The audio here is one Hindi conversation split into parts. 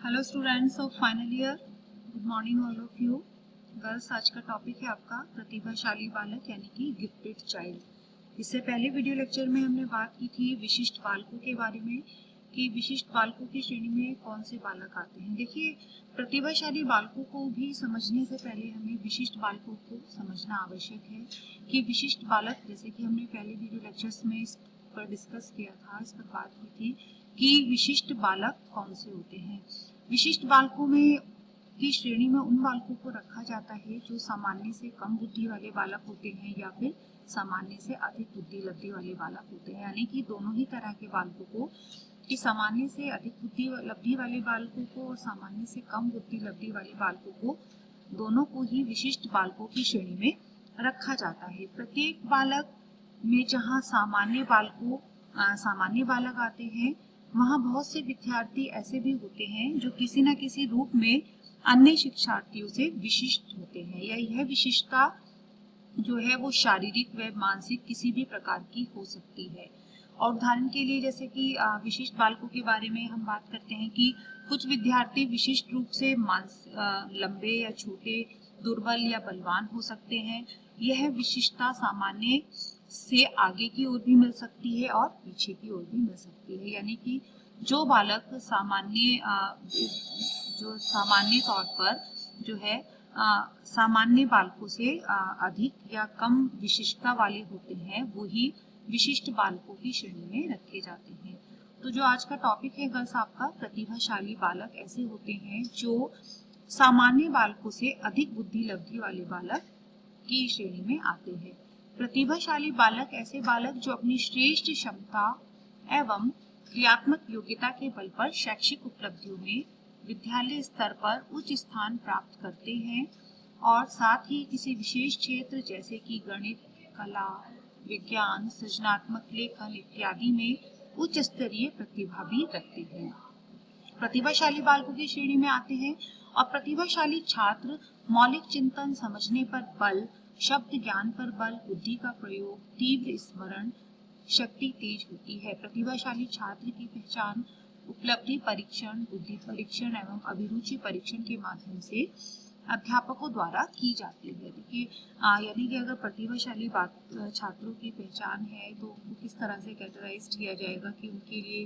Hello students of final year, good morning all of you girls. आज का टॉपिक है आपका प्रतिभाशाली बालक यानी कि गिफ्टेड चाइल्ड। इससे पहले वीडियो लेक्चर में हमने बात की थी विशिष्ट बालकों के बारे में कि विशिष्ट बालकों की श्रेणी में कौन से बालक आते हैं। देखिए, प्रतिभाशाली बालकों को भी समझने से पहले हमें विशिष्ट बालकों को समझना आवश्यक है कि विशिष्ट बालक, जैसे कि हमने पहले वीडियो लेक्चर्स में इस पर डिस्कस किया था, इस पर बात की थी कि विशिष्ट बालक कौन से होते हैं। विशिष्ट बालकों में की श्रेणी में उन बालकों को रखा जाता है जो सामान्य से कम बुद्धि वाले बालक होते हैं या फिर सामान्य से अधिक बुद्धि लब्धि वाले बालक होते हैं। यानी कि दोनों ही तरह के बालकों को, कि सामान्य से अधिक बुद्धि लब्धि वाले बालकों को और सामान्य से कम बुद्धि लब्धि वाले बालकों को, दोनों को ही विशिष्ट बालकों की श्रेणी में रखा जाता है। प्रत्येक बालक में जहाँ सामान्य बालक आते हैं, वहाँ बहुत से विद्यार्थी ऐसे भी होते हैं जो किसी न किसी रूप में अन्य शिक्षार्थियों से विशिष्ट होते हैं, या यह विशिष्टता जो है वो शारीरिक व मानसिक किसी भी प्रकार की हो सकती है। और उदाहरण के लिए, जैसे कि विशिष्ट बालकों के बारे में हम बात करते हैं कि कुछ विद्यार्थी विशिष्ट रूप से लंबे या छोटे, दुर्बल या बलवान हो सकते हैं। यह विशिष्टता सामान्य से आगे की ओर भी मिल सकती है और पीछे की ओर भी मिल सकती है। यानी कि जो बालक सामान्य तौर पर जो है सामान्य बालकों से अधिक या कम विशिष्टता वाले होते हैं, वो ही विशिष्ट बालकों की श्रेणी में रखे जाते हैं। तो जो आज का टॉपिक है गर्ल्स आपका, प्रतिभाशाली बालक ऐसे होते हैं जो सामान्य बालकों से अधिक बुद्धि लब्धि वाले बालक की श्रेणी में आते हैं। प्रतिभाशाली बालक ऐसे बालक जो अपनी श्रेष्ठ क्षमता एवं क्रियात्मक योग्यता के बल पर शैक्षिक उपलब्धियों में विद्यालय स्तर पर उच्च स्थान प्राप्त करते हैं और साथ ही किसी विशेष क्षेत्र जैसे कि गणित, कला, विज्ञान, सृजनात्मक लेखन इत्यादि में उच्च स्तरीय प्रतिभा भी रखते हैं। प्रतिभाशाली बालकों की श्रेणी में आते हैं। और प्रतिभाशाली छात्र मौलिक चिंतन, समझने पर बल, शब्द ज्ञान पर बल, बुद्धि का प्रयोग, तीव्र स्मरण शक्ति तेज होती है। प्रतिभाशाली छात्र की पहचान उपलब्धि परीक्षण, बुद्धि परीक्षण एवं अभिरुचि परीक्षण के माध्यम से अध्यापकों द्वारा की जाती है। देखिए, यानी कि अगर प्रतिभाशाली छात्रों की पहचान है तो उनको किस तरह से कैटेगराइज किया जाएगा कि उनके लिए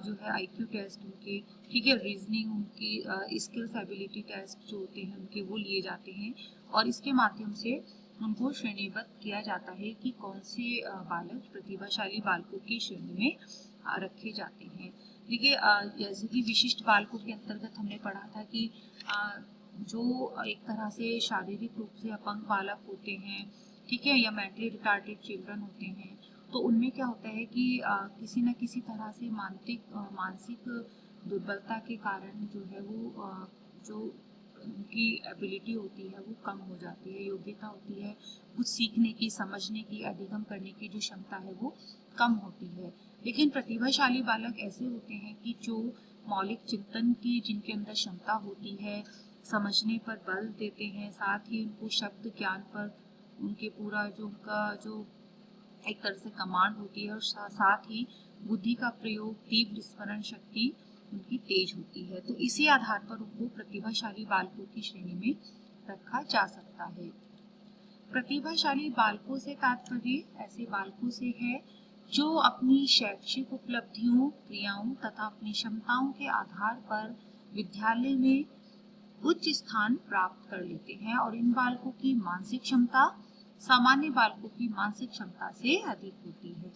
जो है आईक्यू टेस्ट, उनके ठीक है रीजनिंग, उनकी स्किल्स एबिलिटी टेस्ट जो होते हैं उनके वो लिए जाते हैं और इसके माध्यम से उनको श्रेणीबद्ध किया जाता है कि कौन से बालक प्रतिभाशाली बालकों की श्रेणी में रखे जाते हैं। देखिए, जैसे कि विशिष्ट बालकों के अंतर्गत हमने पढ़ा था कि जो एक तरह से शारीरिक रूप से अपंग बालक होते हैं, ठीक है, या मेंटली रिटार्डेड चिल्ड्रन होते हैं, तो उनमें क्या होता है कि किसी न किसी तरह से मानसिक दुर्बलता के कारण जो है वो जो उनकी एबिलिटी होती है वो कम हो जाती है, योग्यता होती है कुछ सीखने की, समझने की, अधिगम करने की जो क्षमता है वो कम होती है। लेकिन प्रतिभाशाली बालक ऐसे होते हैं कि जो मौलिक चिंतन की जिनके अंदर क्षमता होती है, समझने पर बल देते हैं, साथ ही उनको शब्द ज्ञान पर उनके पूरा जो उनका जो एक तरह से कमांड होती है और साथ ही बुद्धि का प्रयोग, तीव्र स्मरण शक्ति उनकी तेज होती है। तो इसी आधार पर उनको प्रतिभाशाली बालकों की श्रेणी में रखा जा सकता है। प्रतिभाशाली बालकों से तात्पर्य ऐसे बालकों से है जो अपनी शैक्षिक उपलब्धियों, क्रियाओं तथा अपनी क्षमताओं के आधार पर विद्यालय में उच्च स्थान प्राप्त कर लेते हैं और इन बालकों की मानसिक क्षमता सामान्य बालकों की मानसिक क्षमता से अधिक होती है।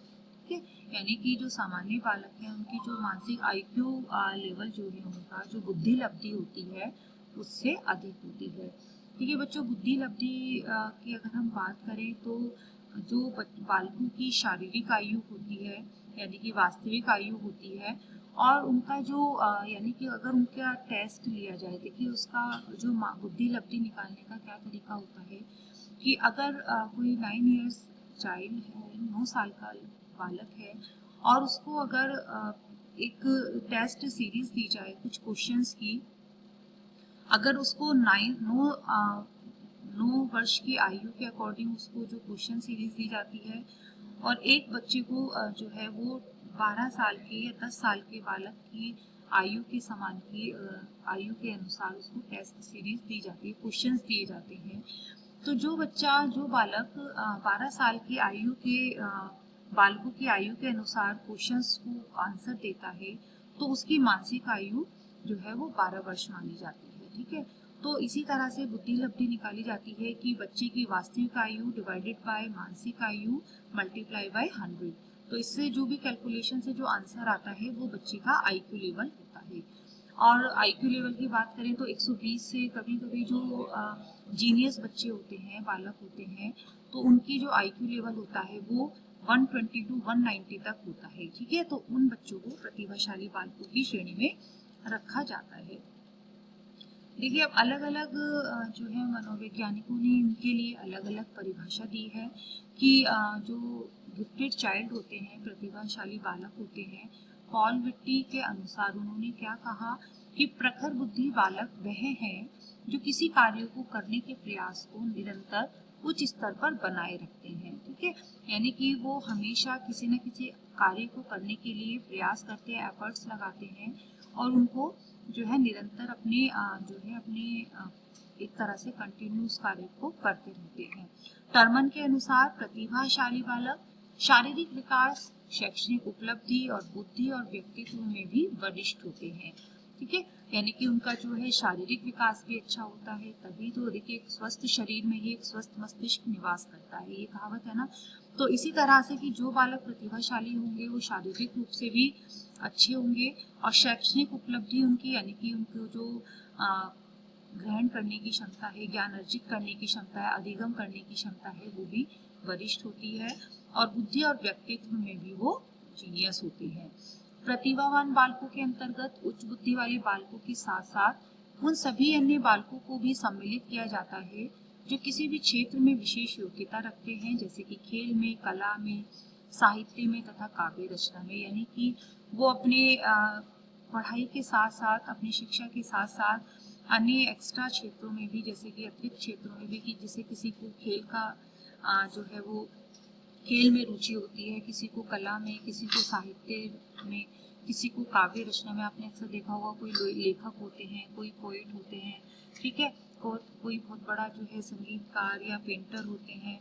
ठीक है, यानी कि जो सामान्य बालक हैं उनकी जो मानसिक आईक्यू लेवल जो है, उनका जो बुद्धि लब्धि होती है उससे अधिक होती है। ठीक है बच्चों, बुद्धि लब्धि की अगर हम बात करें तो जो बालकों की शारीरिक आयु होती है, यानी कि वास्तविक आयु होती है, और उनका जो यानी कि अगर उनका टेस्ट लिया जाए, देखिए उसका जो बुद्धि लब्धि निकालने का क्या तरीका होता है कि अगर कोई 9 इयर्स चाइल्ड है, 9 साल का बालक है, और उसको अगर एक टेस्ट सीरीज दी जाए कुछ क्वेश्चंस की, अगर उसको 9 वर्ष की आयु के अकॉर्डिंग उसको जो क्वेश्चन सीरीज दी जाती है और एक बच्चे को जो है वो 12 साल के या 10 साल के बालक की आयु के समान की आयु के अनुसार उसको टेस्ट सीरीज दी जाती है, क्वेश्चंस दिए जाते हैं। तो जो बालक 12 साल की आयु के बालकों की आयु के अनुसार क्वेश्चंस को आंसर देता है, तो उसकी मानसिक आयु जो है वो 12 वर्ष मानी जाती है। ठीक है, तो इसी तरह से बुद्धि लब्धि निकाली जाती है कि बच्चे की वास्तविक आयु डिवाइडेड बाय मानसिक आयु मल्टीप्लाई बाय 100। तो इससे जो भी कैलकुलेशन से जो आंसर आता है वो बच्चे का आईक्यू लेवल होता है। और आईक्यू लेवल की बात करें तो 120 से कभी कभी जो जीनियस बच्चे होते हैं, बालक होते हैं, तो उनकी जो आईक्यू लेवल होता है वो 120 टू 190 तक होता है। ठीक है, तो उन बच्चों को प्रतिभाशाली बालकों की श्रेणी में रखा जाता है। देखिए, अब अलग अलग जो है मनोवैज्ञानिकों ने इनके लिए अलग अलग परिभाषा दी है कि जो गिफ्टेड चाइल्ड होते हैं, प्रतिभाशाली बालक होते हैं, पॉल विट्टी के अनुसार उन्होंने क्या कहा कि प्रखर बुद्धि बालक वह है जो किसी कार्य को करने के प्रयास को निरंतर उच्च स्तर पर बनाए रखते हैं। ठीक है, यानी कि वो हमेशा किसी न किसी कार्य को करने के लिए प्रयास करते हैं, एफर्ट्स लगाते हैं और उनको जो है निरंतर अपने एक तरह से कंटिन्यूस कार्य को करते रहते हैं। टर्मन के अनुसार प्रतिभाशाली बालक शारीरिक विकास, शैक्षणिक उपलब्धि और बुद्धि और व्यक्तित्व में भी वरिष्ठ होते हैं। ठीक है, यानी कि उनका जो है शारीरिक विकास भी अच्छा होता है, तभी तो देखिए एक स्वस्थ शरीर में ही एक स्वस्थ मस्तिष्क निवास करता है, ये कहावत है ना। तो इसी तरह से कि जो बालक प्रतिभाशाली होंगे वो शारीरिक रूप से भी अच्छे होंगे और शैक्षणिक उपलब्धि उनकी, यानी कि उनको जो ग्रहण करने की क्षमता है, ज्ञान अर्जित करने की क्षमता है, अधिगम करने की क्षमता है, वो भी वरिष्ठ होती है और बुद्धि और व्यक्तित्व में भी वो जीनियस होती है। प्रतिभावान बालकों के अंतर्गत उच्च बुद्धि वाले बालकों के साथ साथ उन सभी अन्य बालकों को भी सम्मिलित किया जाता है जो किसी भी क्षेत्र में विशेष योग्यता रखते हैं, जैसे कि खेल में, कला में, साहित्य में तथा काव्य रचना में। यानी कि वो अपने पढ़ाई के साथ साथ, अपनी शिक्षा के साथ साथ अन्य एक्स्ट्रा क्षेत्रों में भी, जैसे कि अतिरिक्त क्षेत्रों में भी, कि जैसे किसी को खेल का जो है वो खेल में रुचि होती है, किसी को कला में, किसी को साहित्य में, किसी को काव्य रचना में। आपने अक्सर देखा होगा कोई लेखक होते हैं, कोई पोएट होते हैं, ठीक है, और कोई बहुत बड़ा जो है संगीतकार या पेंटर होते हैं,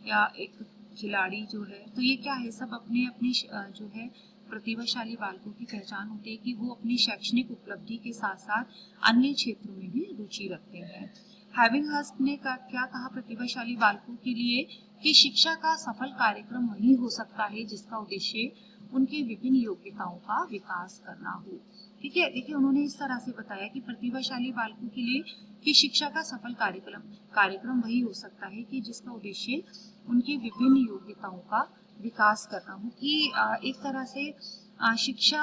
या एक खिलाड़ी जो है। तो ये क्या है, सब अपने अपनी जो है प्रतिभाशाली बालकों की पहचान होती है कि वो अपनी शैक्षणिक उपलब्धि के साथ साथ अन्य क्षेत्रों में भी रुचि रखते हैं। हैविंगहर्स्ट ने क्या कहा प्रतिभाशाली बालकों के लिए कि शिक्षा का सफल कार्यक्रम वही हो सकता है जिसका उद्देश्य उनकी विभिन्न योग्यताओं का विकास करना हो। ठीक है, देखिए उन्होंने इस तरह से बताया कि प्रतिभाशाली बालकों के लिए कि शिक्षा का सफल कार्यक्रम वही हो सकता है कि जिसका उद्देश्य उनकी विभिन्न योग्यताओं का विकास करना हो। कि एक तरह से शिक्षा,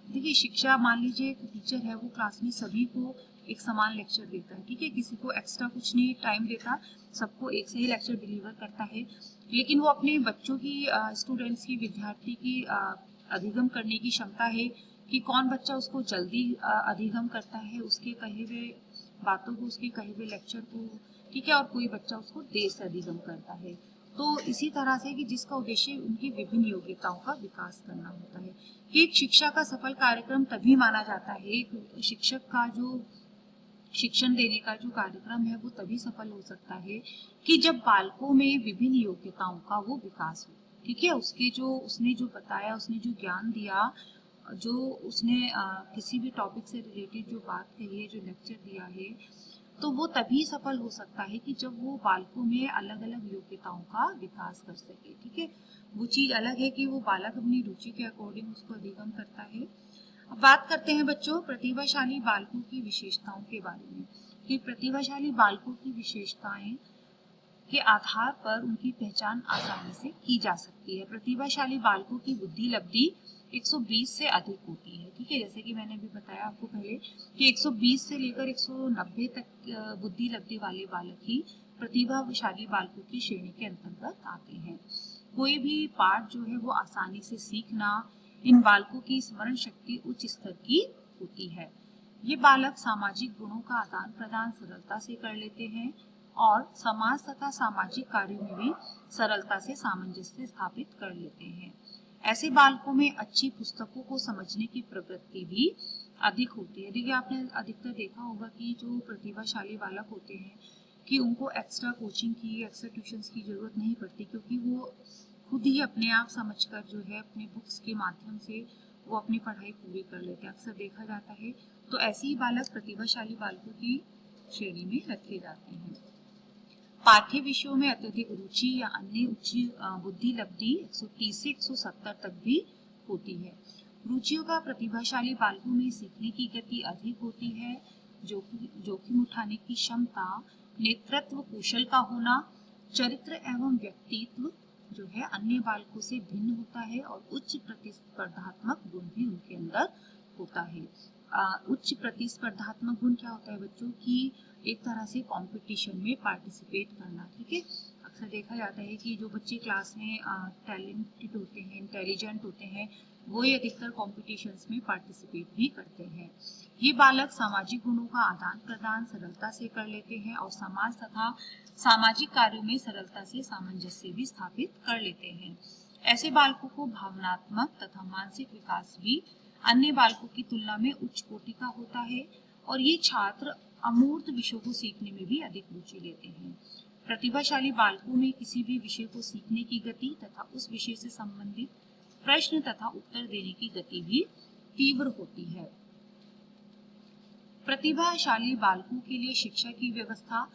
देखिए शिक्षा, मान लीजिए एक टीचर है, वो क्लास में सभी को एक समान लेक्चर देता है, ठीक है, किसी को एक्स्ट्रा कुछ नहीं टाइम देता, सबको एक सही लेक्चर डिलीवर करता है, लेकिन वो अपने बच्चों की, स्टूडेंट्स की, विद्यार्थी की अधिगम करने की क्षमता है कि कौन बच्चा उसको जल्दी अधिगम करता है, उसके कहे हुए बातों को, उसके कहे हुए लेक्चर को, ठीक है, और कोई बच्चा उसको देर से अधिगम करता है। तो इसी तरह से कि जिसका उद्देश्य उनकी विभिन्न योग्यताओं का विकास करना होता है। कि एक शिक्षा का सफल कार्यक्रम तभी माना जाता है, एक शिक्षक का जो शिक्षण देने का जो कार्यक्रम है वो तभी सफल हो सकता है कि जब बालकों में विभिन्न योग्यताओं का वो विकास हो। ठीक है, उसने जो बताया, उसने जो ज्ञान दिया, जो उसने किसी भी टॉपिक से रिलेटेड जो बात कही है, जो लेक्चर दिया है, तो वो तभी सफल हो सकता है कि जब वो बालकों में अलग अलग योग्यताओं का विकास कर सके। ठीक है, वो चीज अलग है कि वो बालक अपनी रुचि के अकॉर्डिंग उसको अधिगम करता है। अब बात करते हैं बच्चों प्रतिभाशाली बालकों की विशेषताओं के बारे में। कि प्रतिभाशाली बालकों की विशेषताएं के आधार पर उनकी पहचान आसानी से की जा सकती है। प्रतिभाशाली बालकों की बुद्धि लब्धि 120 से अधिक होती है। ठीक है, जैसे कि मैंने भी बताया आपको पहले कि 120 से लेकर 190 तक बुद्धि लब्धि वाले बालक ही प्रतिभाशाली बालकों की श्रेणी के अंतर्गत आते हैं। कोई भी पाठ जो है वो आसानी से सीखना, इन बालकों की स्मरण शक्ति उच्च स्तर की होती है। ये बालक सामाजिक गुणों का आदान प्रदान सरलता से कर लेते हैं और समाज तथा सामाजिक कार्यों में भी सरलता से सामंजस्य स्थापित कर लेते हैं। ऐसे बालकों में अच्छी पुस्तकों को समझने की प्रवृत्ति भी अधिक होती है। देखिए आपने अधिकतर देखा होगा कि जो प्रतिभाशाली बालक होते हैं कि उनको एक्स्ट्रा कोचिंग की, एक्स्ट्रा ट्यूशंस की जरूरत नहीं पड़ती, क्योंकि वो खुद ही अपने आप समझकर जो है अपने बुक्स के माध्यम से वो अपनी पढ़ाई पूरी कर लेते हैं, अक्सर देखा जाता है। तो ऐसे ही बालक प्रतिभाशाली बालकों की श्रेणी में रखे जाते हैं। पाठ्य विषयों में अत्यधिक रुचि या अन्य उच्च बुद्धि लब्धि 130 से 170 तक भी होती है। रुचियों का प्रतिभाशाली बालकों में सीखने की गति अधिक होती है, जोखिम उठाने की क्षमता, नेतृत्व कौशल का होना, चरित्र एवं व्यक्तित्व जो है अन्य बालकों से भिन्न होता है और उच्च प्रतिस्पर्धात्मक गुण भी उनके अंदर होता है। उच्च प्रतिस्पर्धात्मक गुण क्या होता है बच्चों की, एक तरह से कंपटीशन में पार्टिसिपेट करना, ठीक है। अक्सर देखा जाता है कि जो बच्चे क्लास में टैलेंटेड होते हैं, इंटेलिजेंट होते हैं, वो ही अधिकतर कॉम्पिटिशन्स में पार्टिसिपेट भी करते हैं। ये बालक सामाजिक गुणों का आदान प्रदान सरलता से कर लेते हैं और समाज तथा सामाजिक कार्यों में सरलता से सामंजस्य भी स्थापित कर लेते हैं। ऐसे बालकों को भावनात्मक तथा मानसिक विकास भी अन्य बालकों की तुलना में उच्च कोटि का होता है और ये छात्र अमूर्त विषयों को सीखने में भी अधिक रुचि लेते हैं। प्रतिभाशाली बालकों में किसी भी विषय को सीखने की गति तथा उस विषय से संबंधित प्रश्न तथा उत्तर देने की गति भी तीव्र होती है। प्रतिभाशाली बालकों के लिए शिक्षा की व्यवस्था,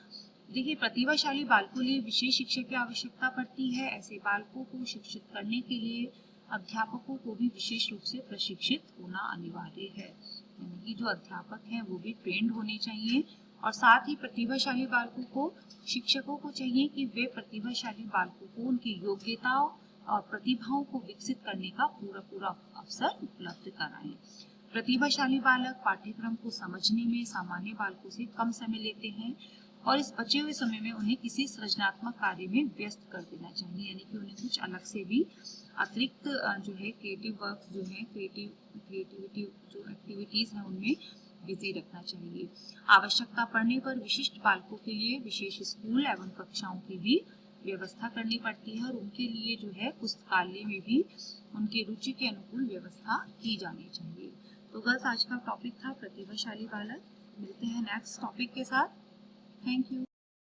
देखिए प्रतिभाशाली बालकों के लिए विशेष शिक्षा की आवश्यकता पड़ती है। ऐसे बालकों को शिक्षित करने के लिए अध्यापकों को भी विशेष रूप से प्रशिक्षित होना अनिवार्य है, यानी कि जो अध्यापक हैं वो भी ट्रेंड होने चाहिए। और साथ ही प्रतिभाशाली बालकों को शिक्षकों को चाहिए कि वे प्रतिभाशाली बालकों को उनकी योग्यताओं और प्रतिभाओं को विकसित करने का पूरा अवसर उपलब्ध कराएं। प्रतिभाशाली बालक पाठ्यक्रम को समझने में सामान्य बालकों से कम समय लेते हैं और इस बचे हुए समय में उन्हें किसी सृजनात्मक कार्य में व्यस्त कर देना चाहिए, यानी कि उन्हें कुछ अलग से भी अतिरिक्त जो है क्रिएटिव वर्क जो है क्रिएटिविटी जो एक्टिविटीज हैं उनमें बिजी रखना चाहिए। आवश्यकता पड़ने पर विशिष्ट बालकों के लिए विशेष स्कूल एवं कक्षाओं की भी व्यवस्था करनी पड़ती है और उनके लिए जो है पुस्तकालय में भी उनकी रुचि के अनुकूल व्यवस्था की जानी चाहिए। तो बस आज का टॉपिक था प्रतिभाशाली बालक। मिलते हैं नेक्स्ट टॉपिक के साथ। Thank you.